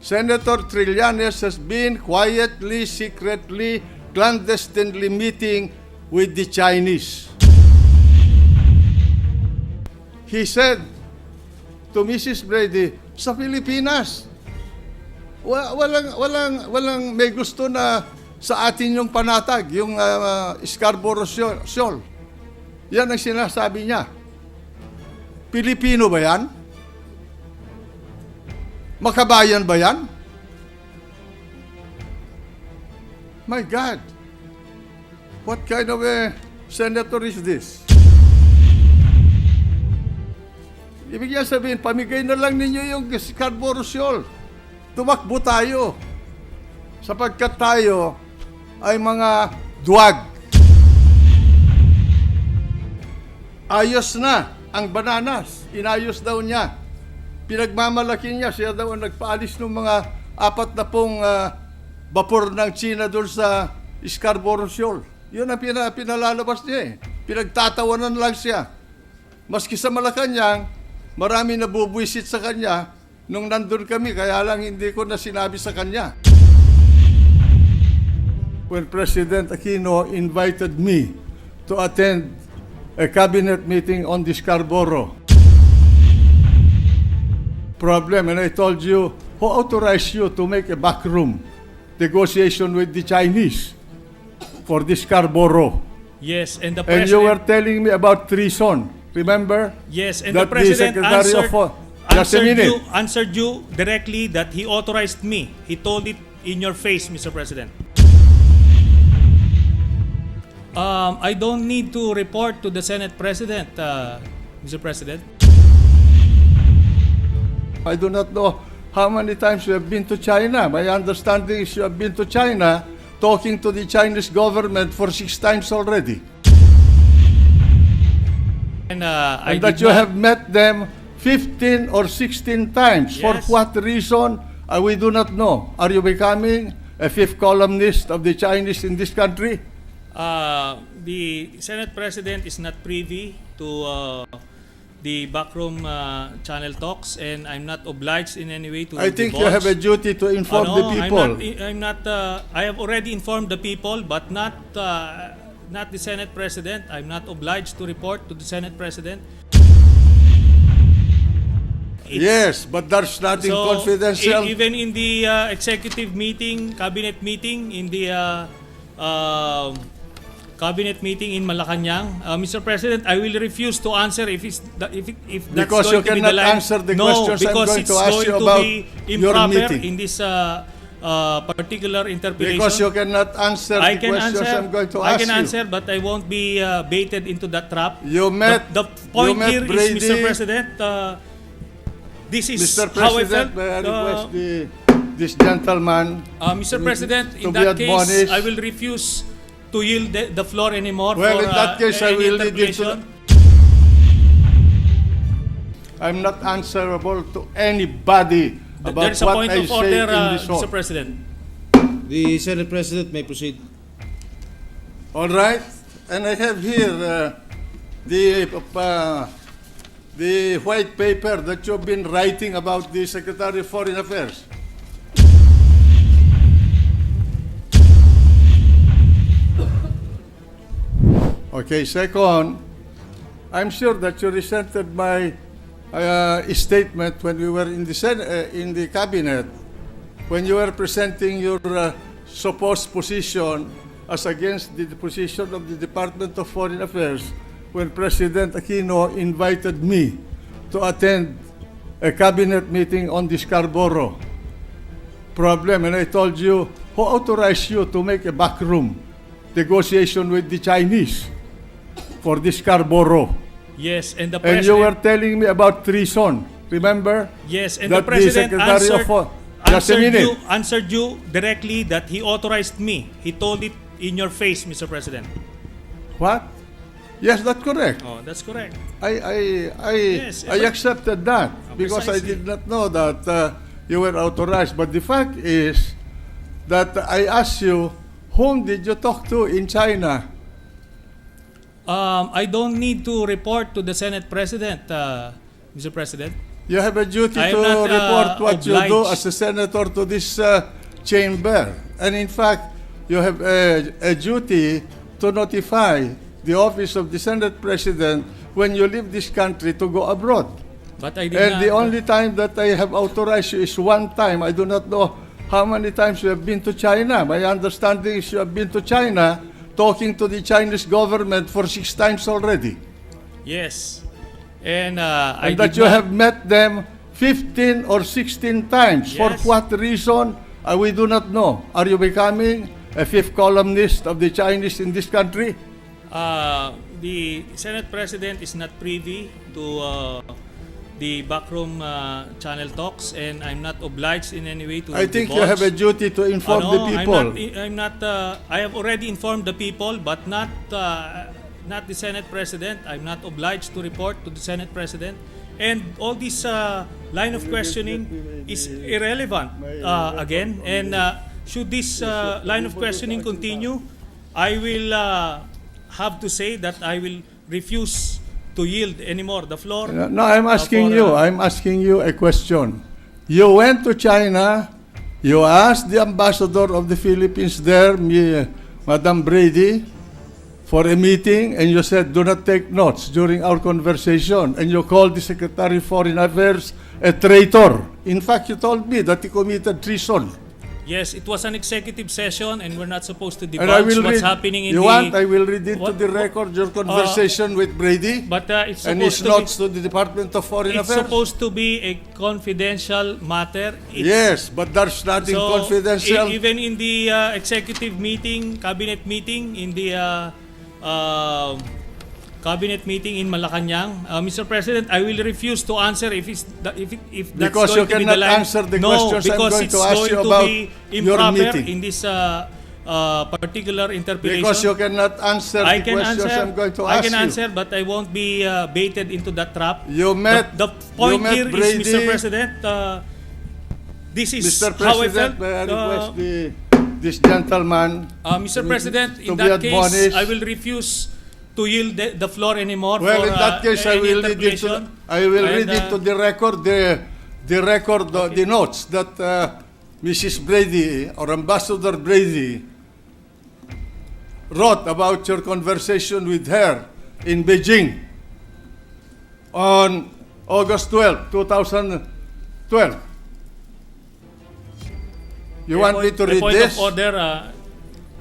Senator Trillanes has been quietly, secretly, clandestinely meeting with the Chinese. He said to Mrs. Brady, sa Pilipinas, walang may gusto na sa atin yung panatag, yung Scarborough Shoal. Yan ang sinasabi niya. Pilipino ba yan? Makabayan ba yan? My God, what kind of a senator is this? Ibig niya sabihin, pamigay na lang ninyo yung Scarborough Shoal. Tumakbo tayo. Sapagkat tayo ay mga duwag. Ayos na ang bananas. Inayos daw niya. Pinagmamalaki niya. Siya daw ang nagpaalis ng mga 40 vapor ng China doon sa Scarborough Shoal. Yun ang pinalalabas niya eh. Pinagtatawanan lang siya. Maski sa Malacanang, marami na bubwisit sa kanya nung nandun kami, kaya lang hindi ko na sinabi sa kanya. When President Aquino invited me to attend a cabinet meeting on the Scarborough problem, and I told you, who authorized you to make a backroom negotiation with the Chinese for the Scarborough? Yes, and the And president... you were telling me about treason. Remember? Yes, and that the president answered you directly that he authorized me. He told it in your face, Mr. President. I don't need to report to the Senate President, Mr. President. I do not know how many times you have been to China. My understanding is you have been to China talking to the Chinese government for 6 times already. And that you have met them 15 or 16 times. Yes. For what reason, we do not know. Are you becoming a 5th columnist of the Chinese in this country? The Senate President is not privy to the backroom channel talks, and I'm not obliged in any way to I think you divulge. have a duty to inform the people. I'm not. I have already informed the people, but not the Senate President. I'm not obliged to report to the Senate President. Yes, but there's nothing confidential. Even in the executive meeting, cabinet meeting, in the cabinet meeting in Malacanang, Mr. President, I will refuse to answer if that's Because going you to be cannot the line. answer the No, questions I'm because going it's to ask going you to about be your improper meeting. in this particular interpretation. Because you cannot answer the questions I'm going to ask you. I can answer, but I won't be baited into that trap. You met The point here Brady. is, Mr. President, this is Mr. how I President, felt. may I request this gentleman Mr. President, to in be that case, admonished. I will refuse to yield the floor anymore Well, for in that case, I any will lead you interpolation. I'm not answerable to anybody There about is a what point I of say order, in this Mr. hall. President. The Senate President may proceed. All right, and I have here the white paper that you've been writing about the Secretary of Foreign Affairs. Okay, second, I'm sure that you resented my statement when we were in the cabinet, when you were presenting your supposed position as against the position of the Department of Foreign Affairs, when President Aquino invited me to attend a cabinet meeting on the Scarborough problem, and I told you, who authorized you to make a backroom negotiation with the Chinese for the Scarborough? Yes, and the And President... you were telling me about treason. Remember? Yes, and that the President answered you directly that he authorized me. He told it in your face, Mr. President. What? Yes, that's correct. Oh, that's correct. I accepted that because I Precisely. did not know that you were authorized. But the fact is that I asked you, whom did you talk to in China? I don't need to report to the Senate President, Mr. President. You have a duty I to am not, report what you do obliged. as a senator to this chamber. And in fact, you have a duty to notify the office of the Senate President when you leave this country to go abroad. But I did And not. the only time that I have authorized you is one time. I do not know how many times you have been to China. My understanding is you have been to China talking to the Chinese government for 6 times already. Yes. And I And that did you not. have met them 15 or 16 times. For Yes. what reason? We do not know. Are you becoming a fifth columnist of the Chinese in this country? The Senate President is not privy to the backroom channel talks, and I'm not obliged in any way to I think you divulge. have a duty to inform the people. I'm not. I have already informed the people, but not the Senate President. I'm not obliged to report to the Senate President, and all this line of questioning is irrelevant again. And should this line of questioning continue, I will have to say that I will refuse to yield anymore the floor. No, I'm asking you. I'm asking you a question. You went to China. You asked the ambassador of the Philippines there, Madam Brady, for a meeting, and you said, do not take notes during our conversation. And you called the Secretary of Foreign Affairs a traitor. In fact, you told me that he committed treason. Yes, it was an executive session, and we're not supposed to And I divulge will what's read. happening in You the. want? I will read into What- the record your conversation with Brady But it's and supposed his to notes be. to the Department of Foreign It's Affairs. supposed to be a confidential matter. Yes, but there's nothing confidential. Even in the executive meeting, cabinet meeting, in the cabinet meeting in Malacanang, Mr. President, I will refuse to answer if that's Because going you to be the cannot line. answer the No, questions I'm because going it's to ask going you to about be your improper meeting. in this particular interpretation. Because you cannot answer I the can questions answer. I'm going to I ask can you. answer, but I won't be baited into that trap. You met, The point you met here Brady. is, Mr. President, this is Mr. how I President, felt. may I request this gentleman Mr. President, to in be that case, admonished. I will refuse to yield the floor anymore Well, for in that case, I any will read interpretation. into the record the notes that Mrs. Brady or Ambassador Brady wrote about your conversation with her in Beijing on August 12, 2012. You want me to read point this? of order,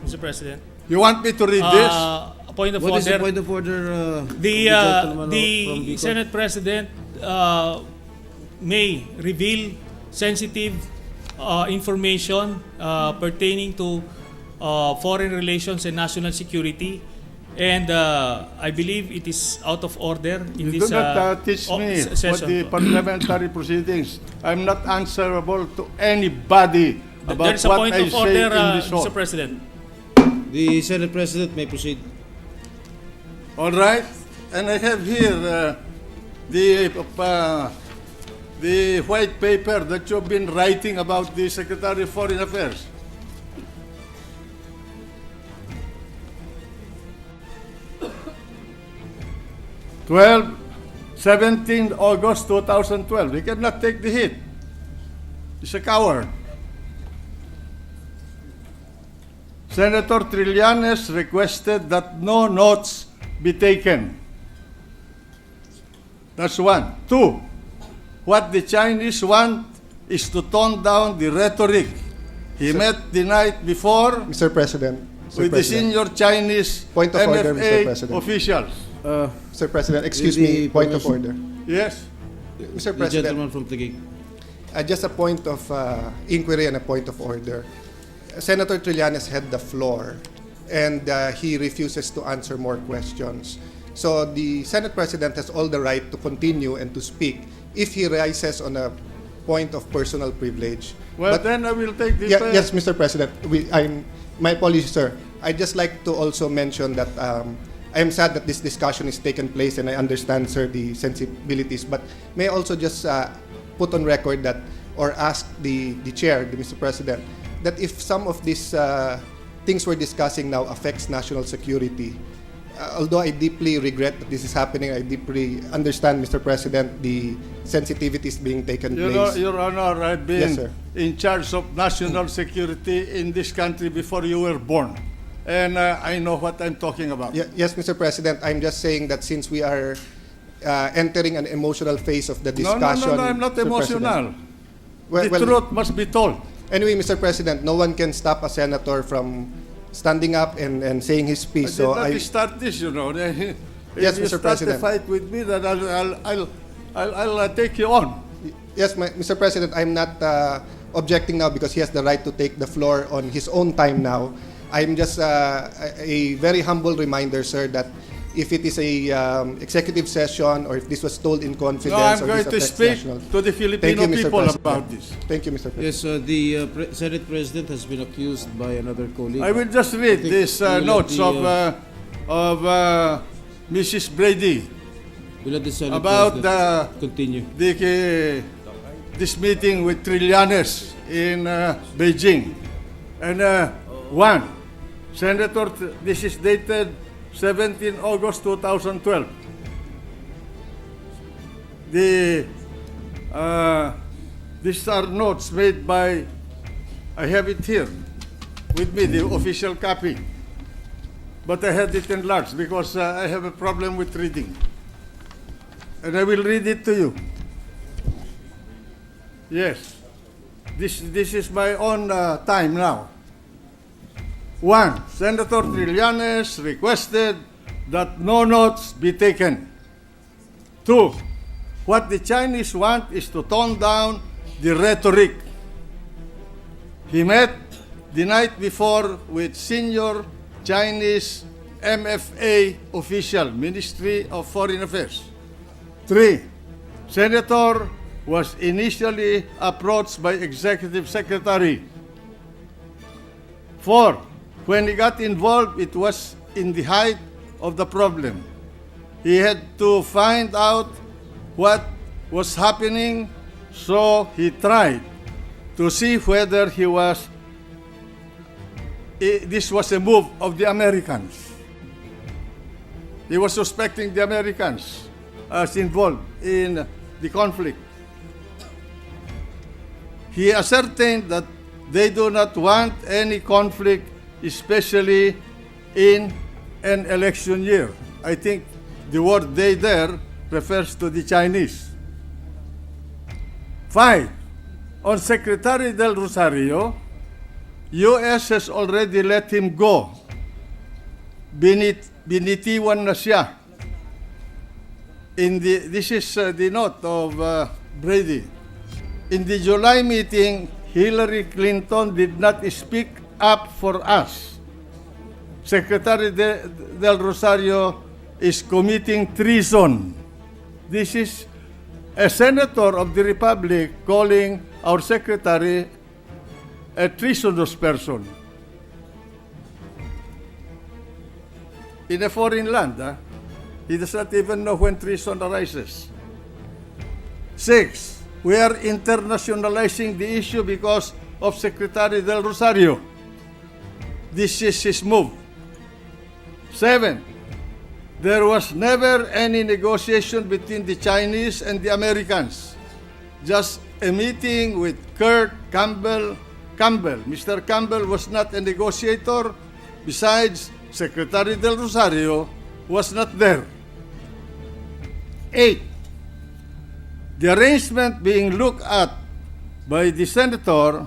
Mr. President. You want me to read this? A point of What is the order. point of order? The gentleman from the Bicol? Senate President may reveal sensitive information pertaining to foreign relations and national security, and I believe it is out of order in You this do not teach me what session. the parliamentary proceedings. I'm not answerable to anybody There about is a what point I of say order, in this hall. Mr. President. The Senate President may proceed. All right, and I have here the white paper that you've been writing about the Secretary of Foreign Affairs. August 17 2012. He cannot take the hit. He's a coward. Senator Trillanes requested that no notes be taken. That's one. Two, what the Chinese want is to tone down the rhetoric. He met the night before Mr. President. with the senior Chinese Point of order, Mr. MFA President. officials. Mr. President, excuse With me, the point of permission. order. Yes. Mr. The President, gentleman from Taguig. just a point of inquiry and a point of order. Senator Trillanes had the floor, and he refuses to answer more questions. So the Senate President has all the right to continue and to speak if he rises on a point of personal privilege. Well, But- then I will take the Yeah, yes, Mr. President. My apologies, sir. I'd just like to also mention that I am sad that this discussion is taking place, and I understand, sir, the sensibilities. But may I also just put on record that, or ask the chair, Mr. President, that if some of these things we're discussing now affects national security, although I deeply regret that this is happening, I deeply understand, Mr. President, the sensitivities being taken place. Your Honor, I've been Yes, sir. in charge of national security in this country before you were born. And I know what I'm talking about. Yes, Mr. President, I'm just saying that since we are entering an emotional phase of the discussion. No, I'm not Mr. emotional. President. The truth must be told. Anyway, Mr. President, no one can stop a senator from standing up and saying his piece. So I did not start this, you know. If Yes, you Mr. start President. a fight with me, then I'll take you on. Yes, Mr. President, I'm not objecting now because he has the right to take the floor on his own time now. I'm just a very humble reminder, sir, that if it is a executive session or if this was told in confidence. No, I'm or going this to affects speak national- to the Filipino Mr. people President. about this. Thank you, Mr. President. Yes, the Senate President has been accused by another colleague. I will just read I think these we'll let notes the, of Mrs. Brady We'll let the Senate about President continue. this meeting with Trillanes in Beijing. And one, Senator, this is dated 17 August 2012. These are notes made by, I have it here with me, the official copy. But I had it enlarged because I have a problem with reading. And I will read it to you. Yes. This is my own time now. 1. Senator Trillanes requested that no notes be taken. 2. What the Chinese want is to tone down the rhetoric. He met the night before with senior Chinese MFA official, Ministry of Foreign Affairs. 3. Senator was initially approached by Executive Secretary. 4. When he got involved, it was in the height of the problem. He had to find out what was happening, so he tried to see whether this was a move of the Americans. He was suspecting the Americans as involved in the conflict. He ascertained that they do not want any conflict, especially in an election year. I think the word "they" there refers to the Chinese. 5. On Secretary Del Rosario, U.S. has already let him go. Binitiwan na siya. This is the note of Brady. In the July meeting, Hillary Clinton did not speak up for us. Secretary Del Rosario is committing treason. This is a senator of the Republic calling our secretary a treasonous person. In a foreign land, he does not even know when treason arises. 6. We are internationalizing the issue because of Secretary Del Rosario. This is his move. 7. There was never any negotiation between the Chinese and the Americans. Just a meeting with Kurt Campbell. Mr. Campbell was not a negotiator. Besides, Secretary Del Rosario was not there. 8. The arrangement being looked at by the senator,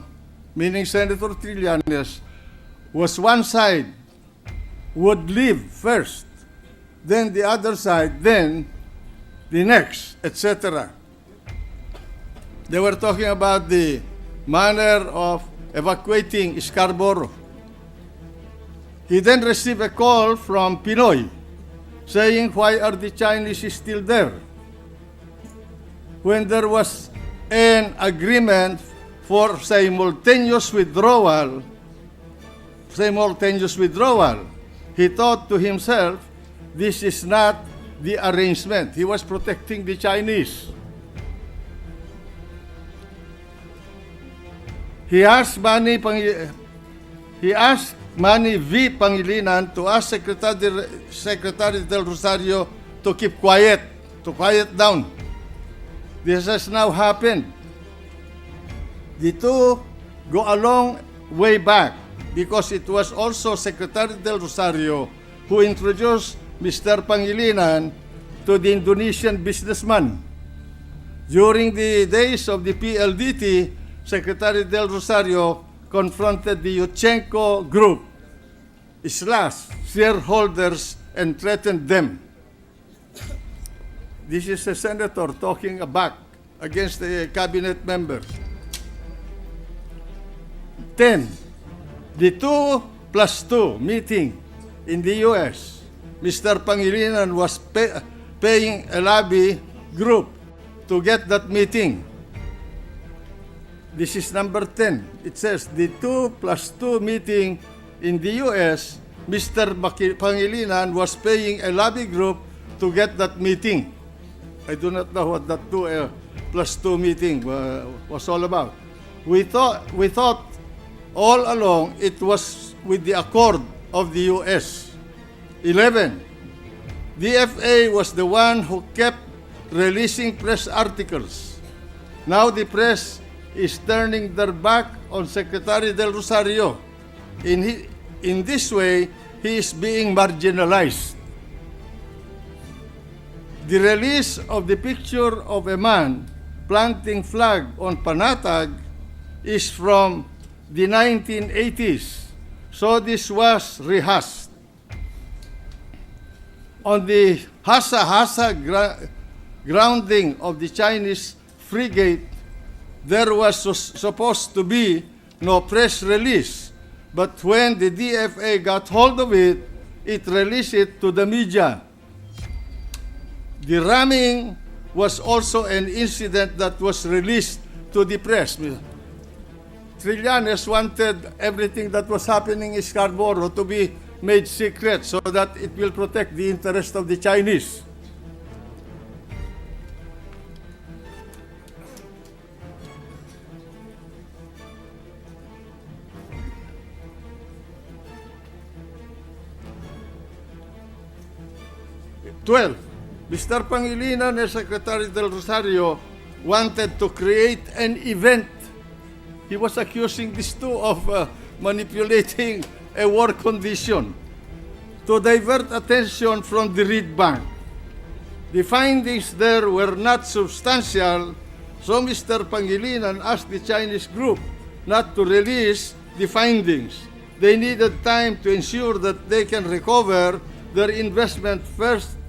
meaning Senator Trillanes, was one side would leave first, then the other side, then the next, etc. They were talking about the manner of evacuating Scarborough. He then received a call from Pinoy saying, why are the Chinese still there? When there was an agreement for simultaneous withdrawal, he thought to himself, this is not the arrangement. He was protecting the Chinese. He asked Manny V. Pangilinan to ask Secretary Del Rosario to keep quiet, to quiet down. This has now happened. The two go a long way back because it was also Secretary Del Rosario who introduced Mr. Pangilinan to the Indonesian businessman. During the days of the PLDT, Secretary Del Rosario confronted the Yuchenko Group / shareholders and threatened them. This is a senator talking back against a cabinet member. 10. The 2+2 meeting in the U.S., Mr. Pangilinan was paying a lobby group to get that meeting. This is number 10. It says the 2+2 meeting in the U.S., Mr. Pangilinan was paying a lobby group to get that meeting. I do not know what that 2+2 meeting was all about. We thought all along it was with the accord of the U.S. 11. DFA was the one who kept releasing press articles. Now the press is turning their back on Secretary Del Rosario. In this way, he is being marginalized. The release of the picture of a man planting flag on Panatag is from the 1980s, so this was rehashed. On the Hasa grounding of the Chinese frigate, there was supposed to be no press release, but when the DFA got hold of it, it released it to the media. The ramming was also an incident that was released to the press. Trillanes wanted everything that was happening in Scarborough to be made secret so that it will protect the interest of the Chinese. Mr. Pangilinan and Secretary Del Rosario wanted to create an event. He was accusing these two of manipulating a war condition to divert attention from the reed bank. The findings there were not substantial, so Mr. Pangilinan asked the Chinese group not to release the findings. They needed time to ensure that they can recover their investment first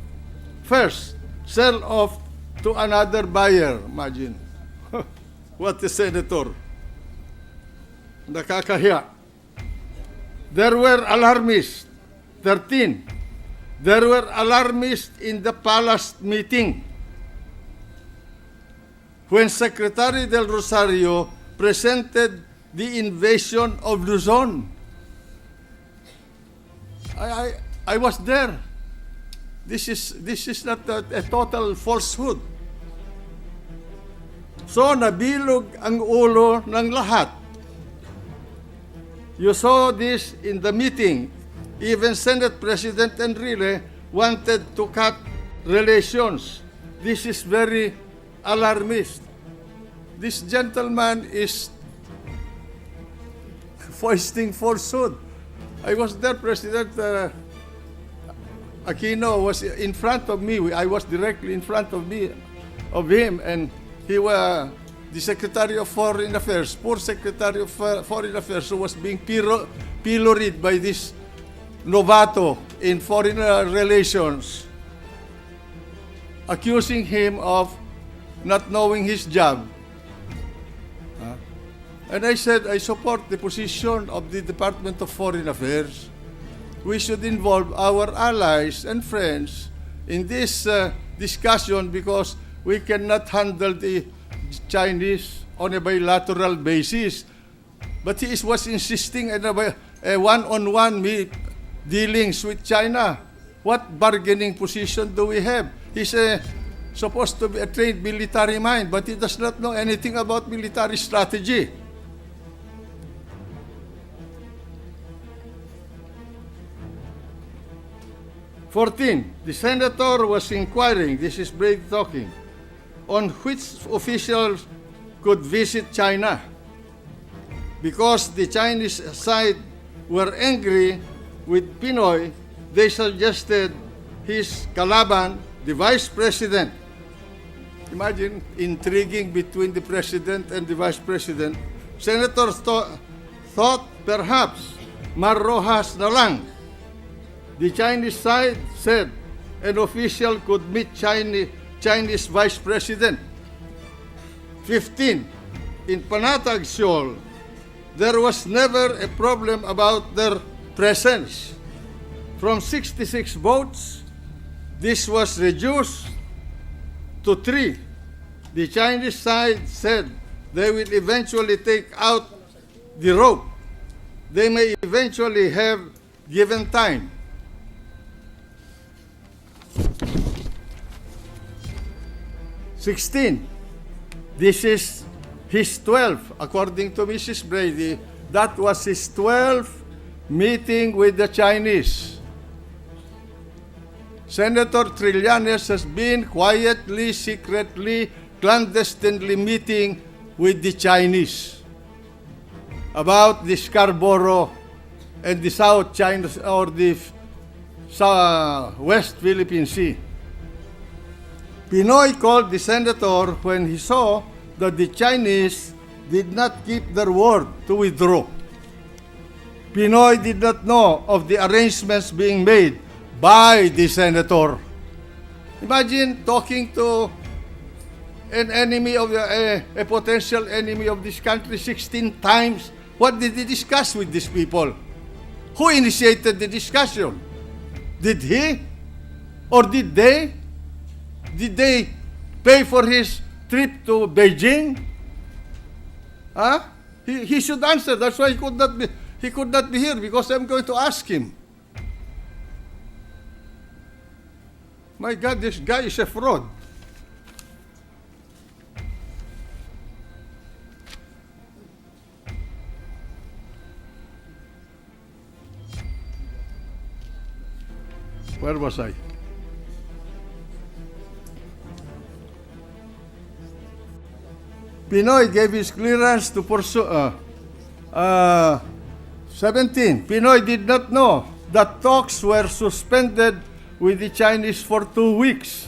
sell off to another buyer. Imagine. What a senator. Nakakahiya. There were alarmists. 13. There were alarmists in the palace meeting when Secretary Del Rosario presented the invasion of Luzon. I was there. This is not a total falsehood. So nabilog ang ulo ng lahat. You saw this in the meeting. Even Senate President Enrile wanted to cut relations. This is very alarmist. This gentleman is foisting falsehood. I was there, President Aquino was in front of me. I was directly in front of him, and he was the Secretary of Foreign Affairs, poor Secretary of Foreign Affairs, who was being pilloried by this novato in foreign relations, accusing him of not knowing his job. And I said, I support the position of the Department of Foreign Affairs. We should involve our allies and friends in this discussion because we cannot handle the Chinese on a bilateral basis. But he was insisting on a one-on-one dealings with China. What bargaining position do we have? He's supposed to be a trained military mind, but he does not know anything about military strategy. 14. The senator was inquiring, this is Brady talking, on which officials could visit China. Because the Chinese side were angry with Pinoy, they suggested his kalaban, the vice president. Imagine, intriguing between the president and the vice president. Senators thought perhaps Mar Rojas na lang. The Chinese side said an official could meet Chinese vice president. 15. In Panatag Shoal, there was never a problem about their presence. From 66 boats, this was reduced to 3. The Chinese side said they will eventually take out the rope. They may eventually have given time. "16. This is his 12th, according to Mrs. Brady. That was his 12th meeting with the Chinese. Senator Trillanes has been quietly, secretly, clandestinely meeting with the Chinese about the Scarborough and the South China or the West Philippine Sea. Pinoy called the senator when he saw that the Chinese did not keep their word to withdraw. Pinoy did not know of the arrangements being made by the senator." Imagine talking to an enemy of a potential enemy of this country 16 times. What did he discuss with these people? Who initiated the discussion? Did he? Or did they? Did they pay for his trip to Beijing? Huh? He should answer. That's why he could not be here, because I'm going to ask him. My God, this guy is a fraud. Where was I? Pinoy gave his clearance to pursue. 17. Pinoy did not know that talks were suspended with the Chinese for 2 weeks.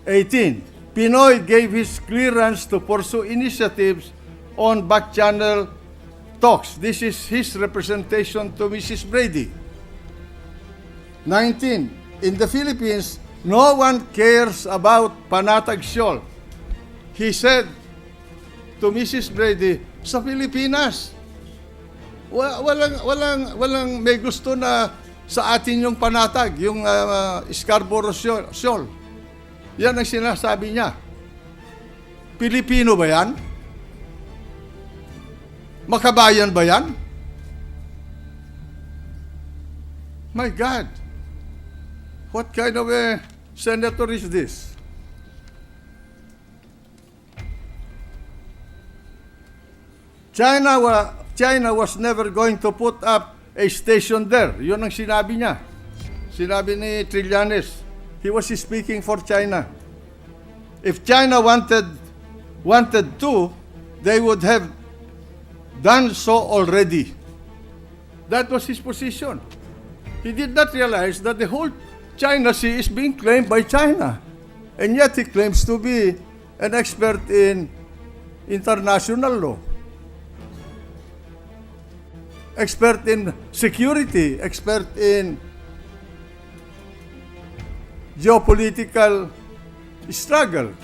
18. Pinoy gave his clearance to pursue initiatives on back-channel talks. This is his representation to Mrs. Brady. 19. In the Philippines, no one cares about Panatag Shoal. He said to Mrs. Brady, sa Pilipinas, walang may gusto na sa atin yung Panatag, yung Scarborough Shoal. Yan ang sinasabi niya. Pilipino ba yan? Makabayan ba yan? My God, what kind of a senator is this? China was never going to put up a station there. Yun ang sinabi niya. Sinabi ni Trillanes. He was speaking for China. If China wanted to, they would have done so already. That was his position. He did not realize that the whole China Sea is being claimed by China. And yet he claims to be an expert in international law, expert in security, expert in geopolitical struggle,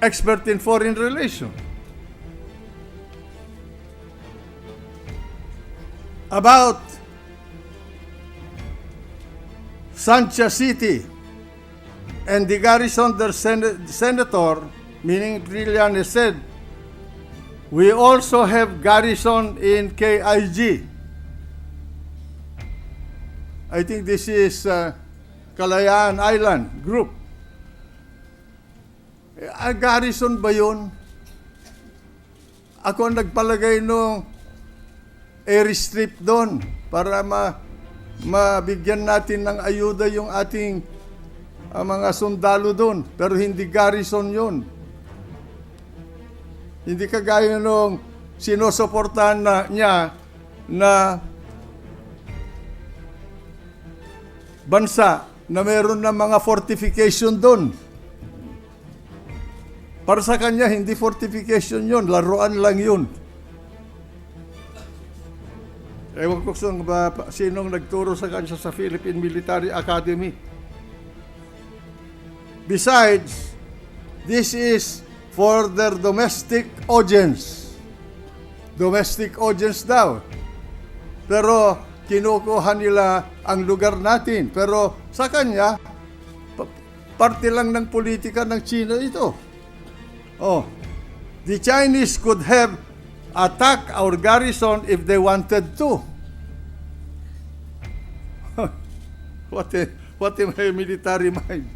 expert in foreign relations. About Sanchez City and the garrison, their senator, meaning Trillanes, said, we also have garrison in KIG. I think this is Kalayaan Island group. Garrison ba yun? Ako ang nagpalagay nung airstrip doon para mabigyan natin ng ayuda yung ating mga sundalo doon. Pero hindi garrison yun. Hindi kagaya nung sinusuportahan niya na bansa na meron na mga fortification doon. Para sa kanya, hindi fortification yun. Laruan lang yun. Ewan ko sinong nagturo sa kanya sa Philippine Military Academy. Besides, this is for their domestic audience. Domestic audience daw. Pero kinukuha nila ang lugar natin. Pero sa kanya, parte lang ng politika ng China ito. Oh, the Chinese could have attacked our garrison if they wanted to. What a military mind.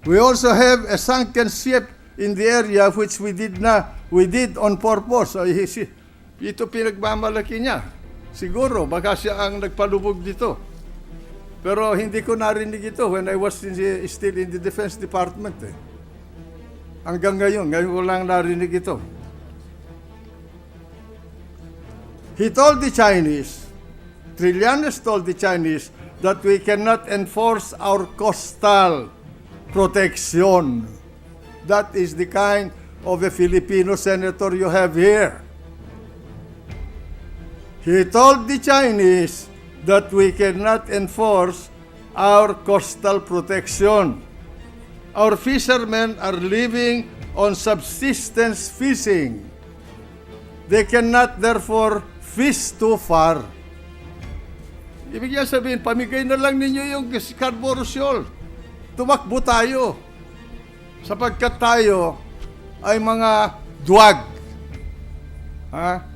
We also have a sunken ship in the area which we did on purpose. So, ito pinagmamalaki niya. Siguro, baka siya ang nagpalubog dito. Pero hindi ko narinig ito when I was still in the Defense Department. Hanggang ngayon ko lang narinig ito. He told the Chinese, Trillanes told the Chinese, that we cannot enforce our coastal protection. That is the kind of a Filipino senator you have here. He told the Chinese that we cannot enforce our coastal protection. Our fishermen are living on subsistence fishing. They cannot therefore fish too far. Ibig niya sabihin, pamigay na lang ninyo yung Scarborough Shoal. Tumakbo tayo. Sapagkat tayo ay mga duwag. Ha?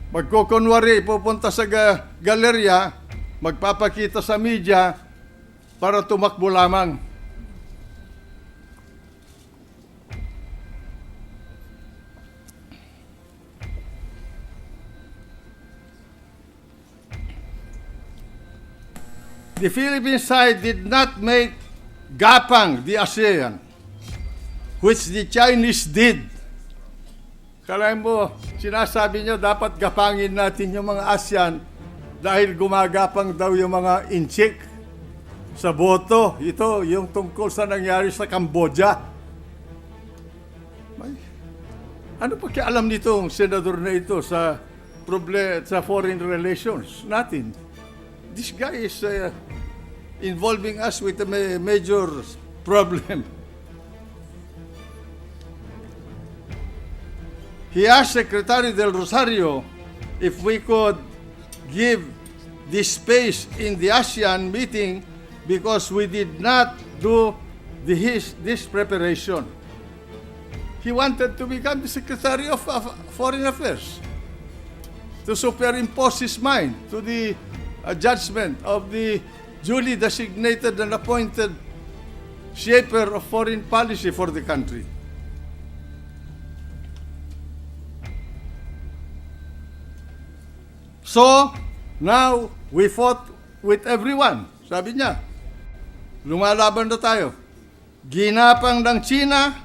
Magkukunwari, pupunta sa galerya, magpapakita sa media para tumakbo lamang. The Philippine side did not make gapang the ASEAN, which the Chinese did. Kalahin mo, sinasabi niyo dapat gapangin natin yung mga ASEAN dahil gumagapang daw yung mga inchik sa boto. Ito, yung tungkol sa nangyari sa Cambodia. Ano pa kialam nitong senador na ito sa foreign relations natin? This guy is involving us with a major problem. He asked Secretary Del Rosario if we could give this space in the ASEAN meeting because we did not do this preparation. He wanted to become the Secretary of Foreign Affairs to superimpose his mind to the judgment of the duly designated and appointed shaper of foreign policy for the country. So, now, we fought with everyone. Sabi niya, lumalaban na tayo. Ginapang ng China,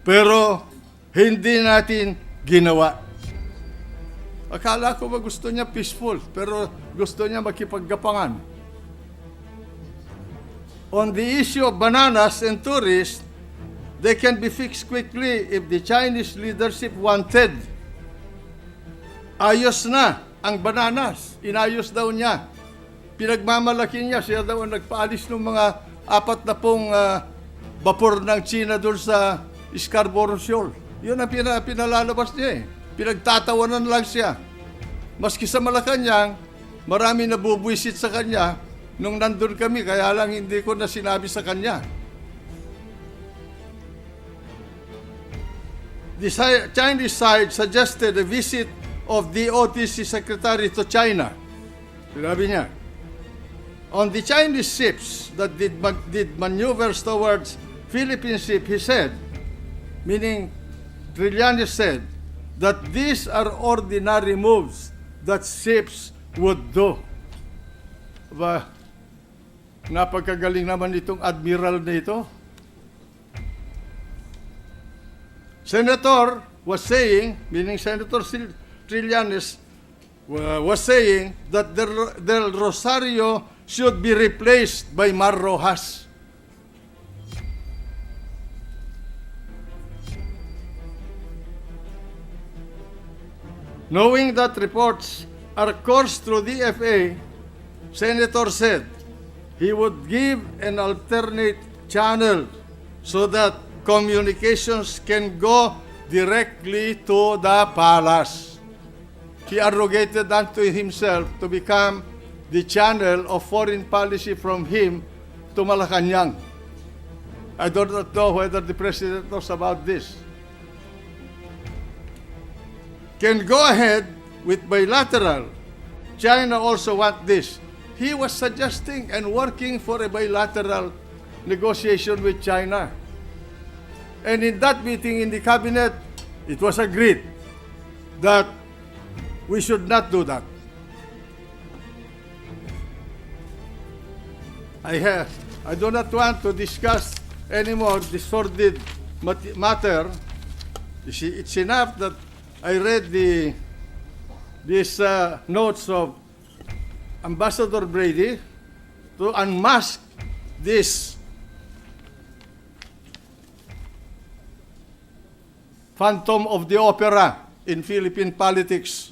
pero hindi natin ginawa. Akala ko ba gusto niya peaceful, pero gusto niya makipaggapangan. On the issue of bananas and tourists, they can be fixed quickly if the Chinese leadership wanted. Ayos na ang bananas, inayos daw niya. Pinagmamalaki niya, siya daw ang nagpaalis ng mga 40 vapor ng China doon sa Scarborough Shoal. Yun ang pinalalabas niya eh. Pinagtatawanan lang siya. Maski sa Malacanang, marami nabubwisit sa kanya nung nandun kami, kaya lang hindi ko na sinabi sa kanya. The Chinese side suggested a visit of the OTC Secretary to China. Sinabi niya, on the Chinese ships that did maneuvers towards Philippine ship, he said, meaning Trillanes said, that these are ordinary moves that ships would do. Ba, napagkagaling naman itong admiral na ito. Senator was saying, meaning Senator Trillanes, was saying that Del Rosario should be replaced by Mar Rojas. Knowing that reports are coursed through DFA, Senator said he would give an alternate channel so that communications can go directly to the palace. He arrogated unto himself to become the channel of foreign policy from him to Malacanang. I do not know whether the President knows about this. Can go ahead with bilateral. China also want this. He was suggesting and working for a bilateral negotiation with China. And in that meeting in the cabinet, it was agreed that we should not do that. I do not want to discuss anymore the sordid matter. You see, it's enough that I read these notes of Ambassador Brady to unmask this phantom of the opera in Philippine politics.